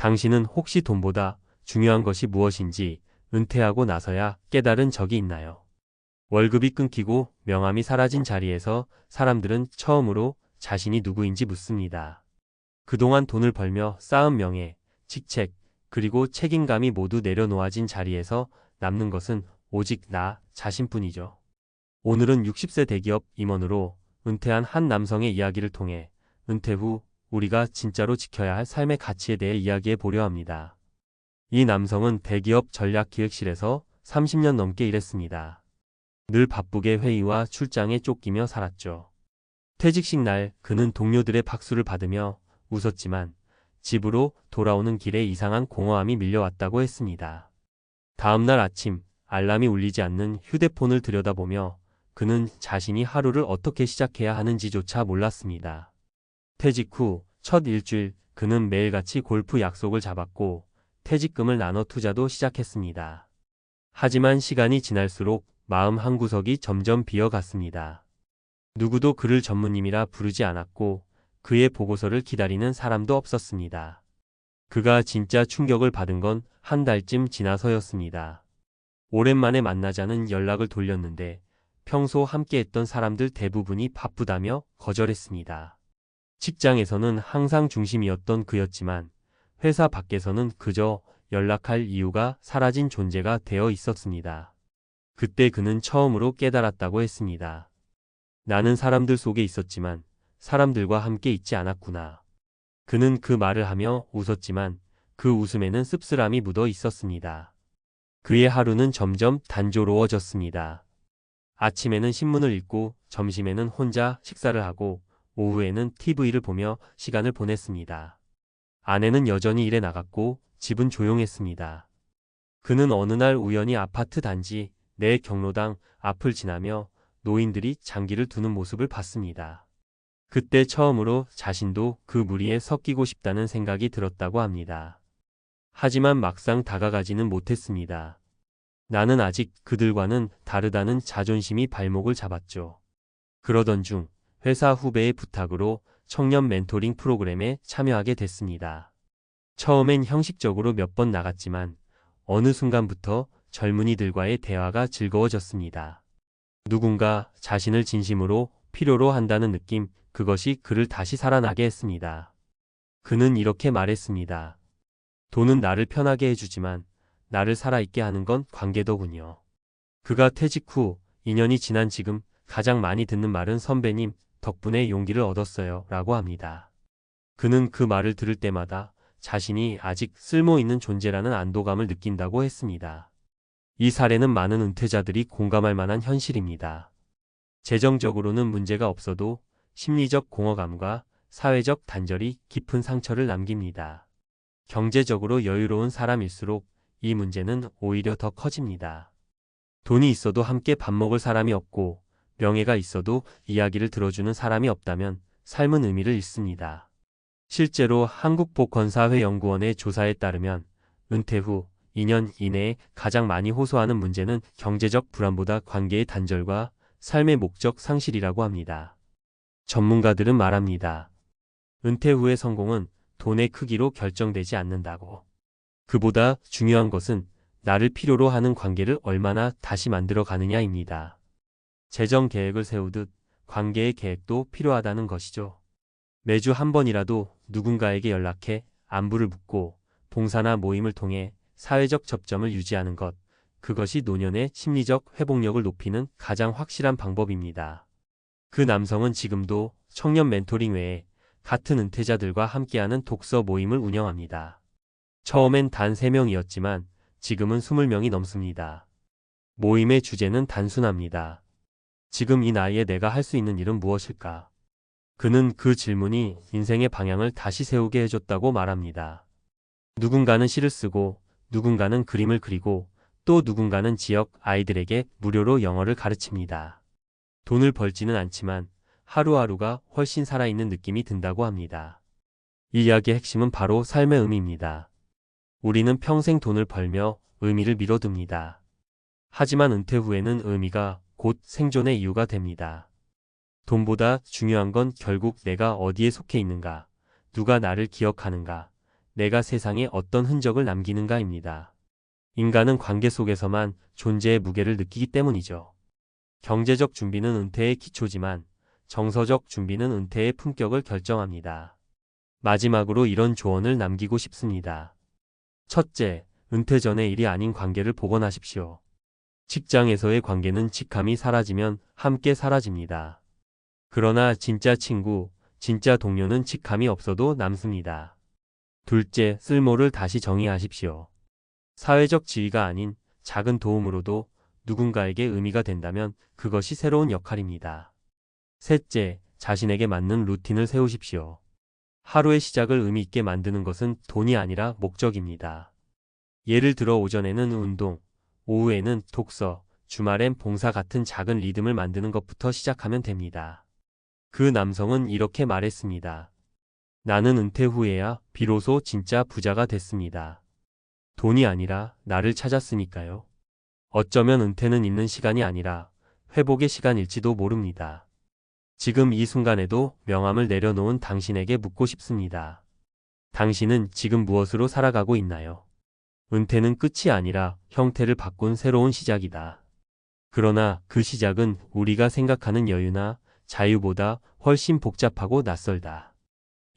당신은 혹시 돈보다 중요한 것이 무엇인지 은퇴하고 나서야 깨달은 적이 있나요? 월급이 끊기고 명함이 사라진 자리에서 사람들은 처음으로 자신이 누구인지 묻습니다. 그동안 돈을 벌며 쌓은 명예, 직책, 그리고 책임감이 모두 내려놓아진 자리에서 남는 것은 오직 나 자신뿐이죠. 오늘은 60세 대기업 임원으로 은퇴한 한 남성의 이야기를 통해 은퇴 후 우리가 진짜로 지켜야 할 삶의 가치에 대해 이야기해 보려 합니다. 이 남성은 대기업 전략기획실에서 30년 넘게 일했습니다. 늘 바쁘게 회의와 출장에 쫓기며 살았죠. 퇴직식 날 그는 동료들의 박수를 받으며 웃었지만 집으로 돌아오는 길에 이상한 공허함이 밀려왔다고 했습니다. 다음 날 아침 알람이 울리지 않는 휴대폰을 들여다보며 그는 자신이 하루를 어떻게 시작해야 하는지조차 몰랐습니다. 퇴직 후 첫 일주일 그는 매일같이 골프 약속을 잡았고 퇴직금을 나눠 투자도 시작했습니다. 하지만 시간이 지날수록 마음 한구석이 점점 비어갔습니다. 누구도 그를 전무님이라 부르지 않았고 그의 보고서를 기다리는 사람도 없었습니다. 그가 진짜 충격을 받은 건 한 달쯤 지나서였습니다. 오랜만에 만나자는 연락을 돌렸는데 평소 함께했던 사람들 대부분이 바쁘다며 거절했습니다. 직장에서는 항상 중심이었던 그였지만 회사 밖에서는 그저 연락할 이유가 사라진 존재가 되어 있었습니다. 그때 그는 처음으로 깨달았다고 했습니다. 나는 사람들 속에 있었지만 사람들과 함께 있지 않았구나. 그는 그 말을 하며 웃었지만 그 웃음에는 씁쓸함이 묻어 있었습니다. 그의 하루는 점점 단조로워졌습니다. 아침에는 신문을 읽고 점심에는 혼자 식사를 하고 오후에는 TV를 보며 시간을 보냈습니다. 아내는 여전히 일에 나갔고 집은 조용했습니다. 그는 어느 날 우연히 아파트 단지 내 경로당 앞을 지나며 노인들이 장기를 두는 모습을 봤습니다. 그때 처음으로 자신도 그 무리에 섞이고 싶다는 생각이 들었다고 합니다. 하지만 막상 다가가지는 못했습니다. 나는 아직 그들과는 다르다는 자존심이 발목을 잡았죠. 그러던 중 회사 후배의 부탁으로 청년 멘토링 프로그램에 참여하게 됐습니다. 처음엔 형식적으로 몇 번 나갔지만 어느 순간부터 젊은이들과의 대화가 즐거워졌습니다. 누군가 자신을 진심으로 필요로 한다는 느낌, 그것이 그를 다시 살아나게 했습니다. 그는 이렇게 말했습니다. 돈은 나를 편하게 해주지만 나를 살아있게 하는 건 관계더군요. 그가 퇴직 후 2년이 지난 지금 가장 많이 듣는 말은 선배님 덕분에 용기를 얻었어요 라고 합니다. 그는 그 말을 들을 때마다 자신이 아직 쓸모있는 존재라는 안도감을 느낀다고 했습니다. 이 사례는 많은 은퇴자들이 공감할 만한 현실입니다. 재정적으로는 문제가 없어도 심리적 공허감과 사회적 단절이 깊은 상처를 남깁니다. 경제적으로 여유로운 사람일수록 이 문제는 오히려 더 커집니다. 돈이 있어도 함께 밥 먹을 사람이 없고 명예가 있어도 이야기를 들어주는 사람이 없다면 삶은 의미를 잃습니다. 실제로 한국복권사회연구원의 조사에 따르면 은퇴 후 2년 이내에 가장 많이 호소하는 문제는 경제적 불안보다 관계의 단절과 삶의 목적 상실이라고 합니다. 전문가들은 말합니다. 은퇴 후의 성공은 돈의 크기로 결정되지 않는다고. 그보다 중요한 것은 나를 필요로 하는 관계를 얼마나 다시 만들어 가느냐입니다. 재정 계획을 세우듯 관계의 계획도 필요하다는 것이죠. 매주 한 번이라도 누군가에게 연락해 안부를 묻고 봉사나 모임을 통해 사회적 접점을 유지하는 것, 그것이 노년의 심리적 회복력을 높이는 가장 확실한 방법입니다. 그 남성은 지금도 청년 멘토링 외에 같은 은퇴자들과 함께하는 독서 모임을 운영합니다. 처음엔 단 3명이었지만 지금은 20명이 넘습니다. 모임의 주제는 단순합니다. 지금 이 나이에 내가 할 수 있는 일은 무엇일까? 그는 그 질문이 인생의 방향을 다시 세우게 해줬다고 말합니다. 누군가는 시를 쓰고 누군가는 그림을 그리고 또 누군가는 지역 아이들에게 무료로 영어를 가르칩니다. 돈을 벌지는 않지만 하루하루가 훨씬 살아있는 느낌이 든다고 합니다. 이 이야기의 핵심은 바로 삶의 의미입니다. 우리는 평생 돈을 벌며 의미를 미뤄둡니다. 하지만 은퇴 후에는 의미가 곧 생존의 이유가 됩니다. 돈보다 중요한 건 결국 내가 어디에 속해 있는가, 누가 나를 기억하는가, 내가 세상에 어떤 흔적을 남기는가입니다. 인간은 관계 속에서만 존재의 무게를 느끼기 때문이죠. 경제적 준비는 은퇴의 기초지만 정서적 준비는 은퇴의 품격을 결정합니다. 마지막으로 이런 조언을 남기고 싶습니다. 첫째, 은퇴 전의 일이 아닌 관계를 복원하십시오. 직장에서의 관계는 직함이 사라지면 함께 사라집니다. 그러나 진짜 친구, 진짜 동료는 직함이 없어도 남습니다. 둘째, 쓸모를 다시 정의하십시오. 사회적 지위가 아닌 작은 도움으로도 누군가에게 의미가 된다면 그것이 새로운 역할입니다. 셋째, 자신에게 맞는 루틴을 세우십시오. 하루의 시작을 의미 있게 만드는 것은 돈이 아니라 목적입니다. 예를 들어 오전에는 운동, 오후에는 독서, 주말엔 봉사 같은 작은 리듬을 만드는 것부터 시작하면 됩니다. 그 남성은 이렇게 말했습니다. 나는 은퇴 후에야 비로소 진짜 부자가 됐습니다. 돈이 아니라 나를 찾았으니까요. 어쩌면 은퇴는 있는 시간이 아니라 회복의 시간일지도 모릅니다. 지금 이 순간에도 명함을 내려놓은 당신에게 묻고 싶습니다. 당신은 지금 무엇으로 살아가고 있나요? 은퇴는 끝이 아니라 형태를 바꾼 새로운 시작이다. 그러나 그 시작은 우리가 생각하는 여유나 자유보다 훨씬 복잡하고 낯설다.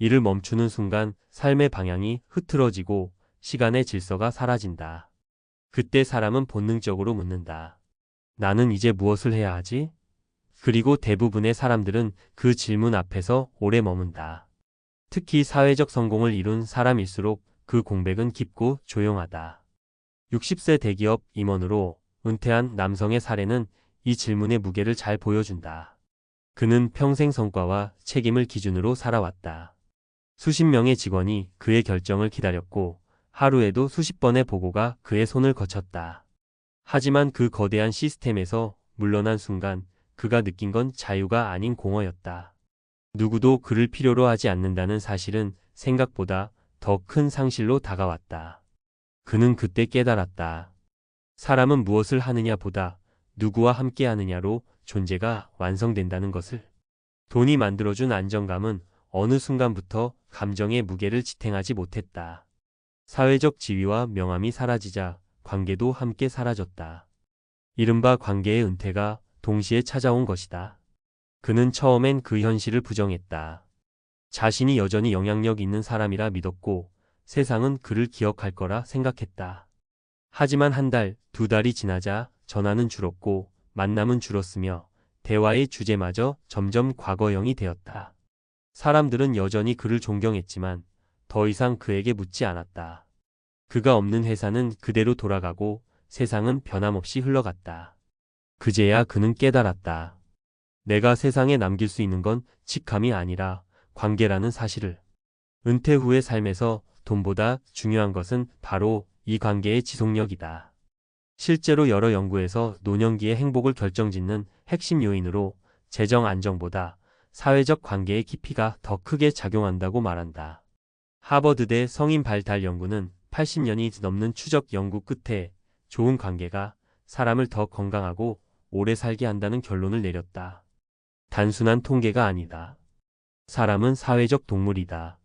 이를 멈추는 순간 삶의 방향이 흐트러지고 시간의 질서가 사라진다. 그때 사람은 본능적으로 묻는다. 나는 이제 무엇을 해야 하지? 그리고 대부분의 사람들은 그 질문 앞에서 오래 머문다. 특히 사회적 성공을 이룬 사람일수록 그 공백은 깊고 조용하다. 60세 대기업 임원으로 은퇴한 남성의 사례는 이 질문의 무게를 잘 보여준다. 그는 평생 성과와 책임을 기준으로 살아왔다. 수십 명의 직원이 그의 결정을 기다렸고 하루에도 수십 번의 보고가 그의 손을 거쳤다. 하지만 그 거대한 시스템에서 물러난 순간 그가 느낀 건 자유가 아닌 공허였다. 누구도 그를 필요로 하지 않는다는 사실은 생각보다 더 큰 상실로 다가왔다. 그는 그때 깨달았다. 사람은 무엇을 하느냐 보다 누구와 함께 하느냐로 존재가 완성된다는 것을. 돈이 만들어준 안정감은 어느 순간부터 감정의 무게를 지탱하지 못했다. 사회적 지위와 명함이 사라지자 관계도 함께 사라졌다. 이른바 관계의 은퇴가 동시에 찾아온 것이다. 그는 처음엔 그 현실을 부정했다. 자신이 여전히 영향력 있는 사람이라 믿었고 세상은 그를 기억할 거라 생각했다. 하지만 한 달, 두 달이 지나자 전화는 줄었고 만남은 줄었으며 대화의 주제마저 점점 과거형이 되었다. 사람들은 여전히 그를 존경했지만 더 이상 그에게 묻지 않았다. 그가 없는 회사는 그대로 돌아가고 세상은 변함없이 흘러갔다. 그제야 그는 깨달았다. 내가 세상에 남길 수 있는 건 직함이 아니라 관계라는 사실을. 은퇴 후의 삶에서 돈보다 중요한 것은 바로 이 관계의 지속력이다. 실제로 여러 연구에서 노년기의 행복을 결정짓는 핵심 요인으로 재정 안정보다 사회적 관계의 깊이가 더 크게 작용한다고 말한다. 하버드대 성인 발달 연구는 80년이 넘는 추적 연구 끝에 좋은 관계가 사람을 더 건강하고 오래 살게 한다는 결론을 내렸다. 단순한 통계가 아니다. 사람은 사회적 동물이다.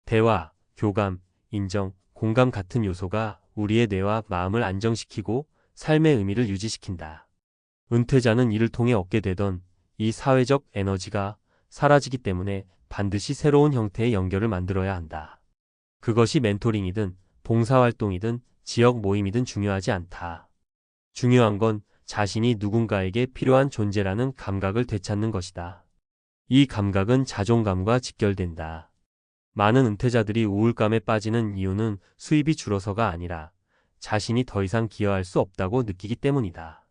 대화, 교감, 인정, 공감 같은 요소가 우리의 뇌와 마음을 안정시키고 삶의 의미를 유지시킨다. 은퇴자는 이를 통해 얻게 되던 이 사회적 에너지가 사라지기 때문에 반드시 새로운 형태의 연결을 만들어야 한다. 그것이 멘토링이든 봉사활동이든 지역 모임이든 중요하지 않다. 중요한 건 자신이 누군가에게 필요한 존재라는 감각을 되찾는 것이다. 이 감각은 자존감과 직결된다. 많은 은퇴자들이 우울감에 빠지는 이유는 수입이 줄어서가 아니라 자신이 더 이상 기여할 수 없다고 느끼기 때문이다.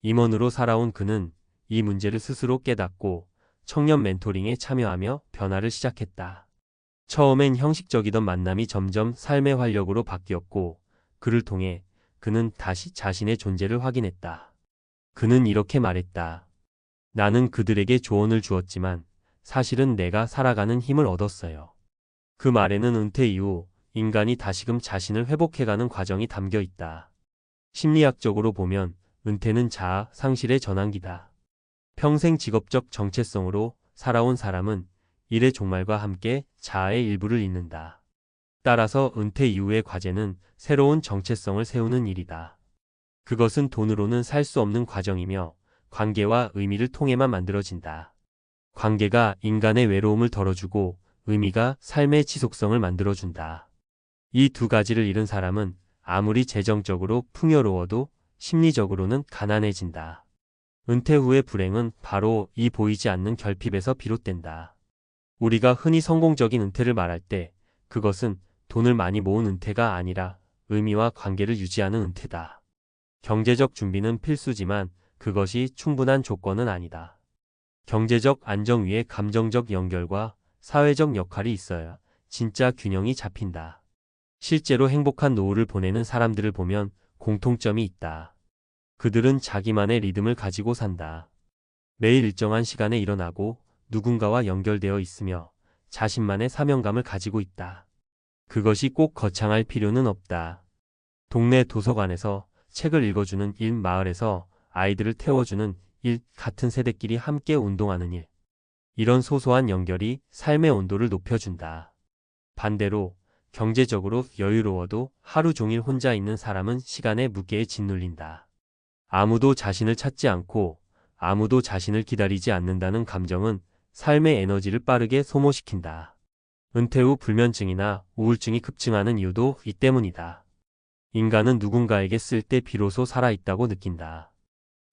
임원으로 살아온 그는 이 문제를 스스로 깨닫고 청년 멘토링에 참여하며 변화를 시작했다. 처음엔 형식적이던 만남이 점점 삶의 활력으로 바뀌었고 그를 통해 그는 다시 자신의 존재를 확인했다. 그는 이렇게 말했다. 나는 그들에게 조언을 주었지만 사실은 내가 살아가는 힘을 얻었어요. 그 말에는 은퇴 이후 인간이 다시금 자신을 회복해가는 과정이 담겨 있다. 심리학적으로 보면 은퇴는 자아 상실의 전환기다. 평생 직업적 정체성으로 살아온 사람은 일의 종말과 함께 자아의 일부를 잃는다. 따라서 은퇴 이후의 과제는 새로운 정체성을 세우는 일이다. 그것은 돈으로는 살 수 없는 과정이며 관계와 의미를 통해만 만들어진다. 관계가 인간의 외로움을 덜어주고 의미가 삶의 지속성을 만들어준다. 이 두 가지를 잃은 사람은 아무리 재정적으로 풍요로워도 심리적으로는 가난해진다. 은퇴 후의 불행은 바로 이 보이지 않는 결핍에서 비롯된다. 우리가 흔히 성공적인 은퇴를 말할 때 그것은 돈을 많이 모은 은퇴가 아니라 의미와 관계를 유지하는 은퇴다. 경제적 준비는 필수지만 그것이 충분한 조건은 아니다. 경제적 안정 위에 감정적 연결과 사회적 역할이 있어야 진짜 균형이 잡힌다. 실제로 행복한 노후를 보내는 사람들을 보면 공통점이 있다. 그들은 자기만의 리듬을 가지고 산다. 매일 일정한 시간에 일어나고 누군가와 연결되어 있으며 자신만의 사명감을 가지고 있다. 그것이 꼭 거창할 필요는 없다. 동네 도서관에서 책을 읽어주는 일, 마을에서 아이들을 태워주는 일, 같은 세대끼리 함께 운동하는 일. 이런 소소한 연결이 삶의 온도를 높여준다. 반대로 경제적으로 여유로워도 하루 종일 혼자 있는 사람은 시간의 무게에 짓눌린다. 아무도 자신을 찾지 않고 아무도 자신을 기다리지 않는다는 감정은 삶의 에너지를 빠르게 소모시킨다. 은퇴 후 불면증이나 우울증이 급증하는 이유도 이 때문이다. 인간은 누군가에게 쓸 때 비로소 살아있다고 느낀다.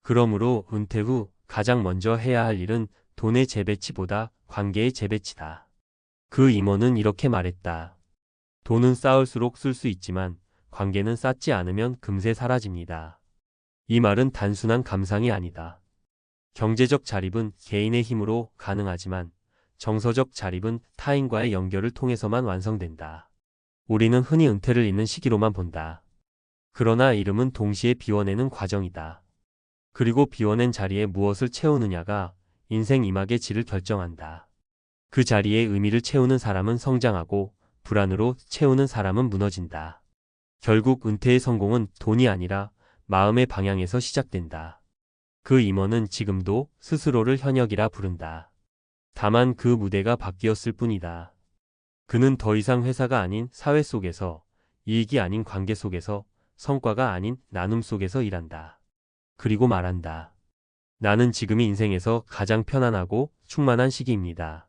그러므로 은퇴 후 가장 먼저 해야 할 일은 돈의 재배치보다 관계의 재배치다. 그 임원은 이렇게 말했다. 돈은 쌓을수록 쓸 수 있지만 관계는 쌓지 않으면 금세 사라집니다. 이 말은 단순한 감상이 아니다. 경제적 자립은 개인의 힘으로 가능하지만 정서적 자립은 타인과의 연결을 통해서만 완성된다. 우리는 흔히 은퇴를 잇는 시기로만 본다. 그러나 이름은 동시에 비워내는 과정이다. 그리고 비워낸 자리에 무엇을 채우느냐가 인생 이막의 질을 결정한다. 그 자리에 의미를 채우는 사람은 성장하고 불안으로 채우는 사람은 무너진다. 결국 은퇴의 성공은 돈이 아니라 마음의 방향에서 시작된다. 그 임원은 지금도 스스로를 현역이라 부른다. 다만 그 무대가 바뀌었을 뿐이다. 그는 더 이상 회사가 아닌 사회 속에서, 이익이 아닌 관계 속에서, 성과가 아닌 나눔 속에서 일한다. 그리고 말한다. 나는 지금이 인생에서 가장 편안하고 충만한 시기입니다.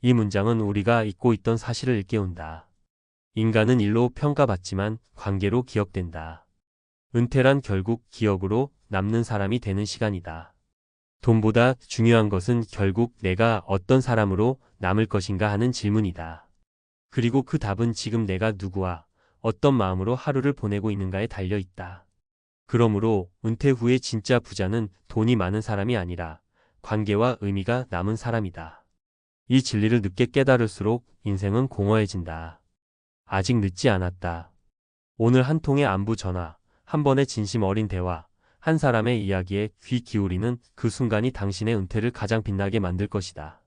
이 문장은 우리가 잊고 있던 사실을 일깨운다. 인간은 일로 평가받지만 관계로 기억된다. 은퇴란 결국 기억으로 남는 사람이 되는 시간이다. 돈보다 중요한 것은 결국 내가 어떤 사람으로 남을 것인가 하는 질문이다. 그리고 그 답은 지금 내가 누구와 어떤 마음으로 하루를 보내고 있는가에 달려 있다. 그러므로 은퇴 후에 진짜 부자는 돈이 많은 사람이 아니라 관계와 의미가 남은 사람이다. 이 진리를 늦게 깨달을수록 인생은 공허해진다. 아직 늦지 않았다. 오늘 한 통의 안부 전화, 한 번의 진심 어린 대화, 한 사람의 이야기에 귀 기울이는 그 순간이 당신의 은퇴를 가장 빛나게 만들 것이다.